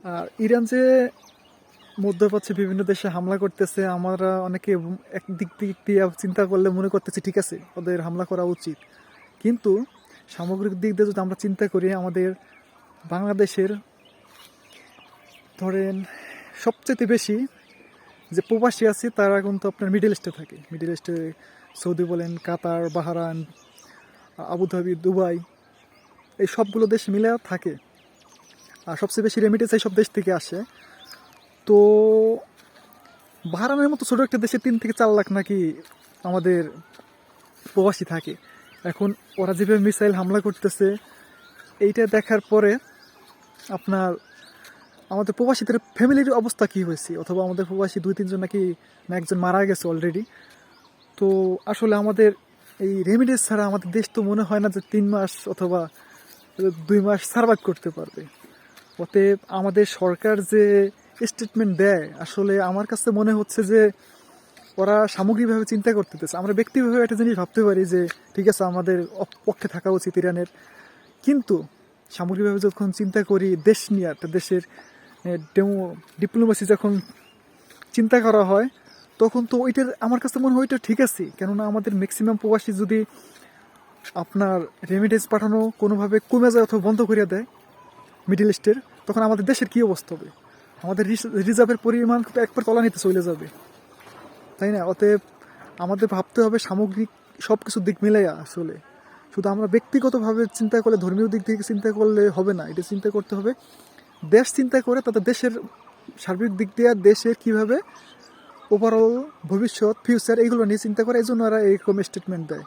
আর Iran যে মধ্যপ্রাচ্যে বিভিন্ন দেশে হামলা করতেছে, আমরা অনেকে এক দিক দিয়ে চিন্তা করলে মনে করতেছি ঠিক আছে ওদের হামলা করা উচিত, কিন্তু সামগ্রিক দিক দিয়ে যদি আমরা চিন্তা করি, আমাদের বাংলাদেশের ধরেন সবচেয়ে বেশি যে প্রবাসী আছে তারা কিন্তু আপনার মিডল ইস্টে থাকে। মিডল ইস্টে সৌদি বলেন, কাতার, বাহরাইন, আবুধাবি, দুবাই, এই সবগুলো দেশ মিলে থাকে। আর সবচেয়ে বেশি রেমিটেন্স এই সব দেশ থেকে আসে। তো বাহরাইনের মতো ছোটো একটা দেশে 3 থেকে 4 লাখ নাকি আমাদের প্রবাসী থাকে। এখন ওরা যেভাবে মিসাইল হামলা করতেছে, এইটা দেখার পরে আপনার আমাদের প্রবাসীদের ফ্যামিলির অবস্থা কী হয়েছে, অথবা আমাদের প্রবাসী 2-3 জন নাকি না একজন মারা গেছে অলরেডি। তো আসলে আমাদের এই রেমিডেন্স ছাড়া আমাদের দেশ তো মনে হয় না যে 3 মাস অথবা 2 মাস সার্ভাইভ করতে পারবে। অতএব আমাদের সরকার যে স্টেটমেন্ট দেয়, আসলে আমার কাছে মনে হচ্ছে যে ওরা সামগ্রিকভাবে চিন্তা করতেছে। আমরা ব্যক্তিগতভাবে একটা জিনিস ভাবতে পারি যে ঠিক আছে আমাদের পক্ষে থাকা উচিত ইরানের, কিন্তু সামগ্রিকভাবে যখন চিন্তা করি দেশ নিয়ে, একটা দেশের ডিপ্লোমেসি যখন চিন্তা করা হয়, তখন তো ওইটার আমার কাছে মনে হয় ওইটা ঠিক আছে। কেননা আমাদের ম্যাক্সিমাম প্রবাসী যদি আপনার রেমিডেন্স পাঠানো কোনোভাবে কমে যায় অথবা বন্ধ করে দেয় মিডল ইস্টের, তখন আমাদের দেশের কী অবস্থা হবে? আমাদের রিজার্ভের পরিমাণ তো একবার তলানিতে চলে যাবে, তাই না? অতএব আমাদের ভাবতে হবে সামগ্রিক সব কিছু দিক মিলাইয়া। আসলে শুধু আমরা ব্যক্তিগতভাবে চিন্তা করলে, ধর্মীয় দিক থেকে চিন্তা করলে হবে না, এটা চিন্তা করতে হবে দেশ চিন্তা করে, তাদের দেশের সার্বিক দিক দিয়ে দেশের কীভাবে ওভারঅল ভবিষ্যৎ ফিউচার এইগুলো নিয়ে চিন্তা করে। এই জন্য ওরা এইরকম স্টেটমেন্ট দেয়।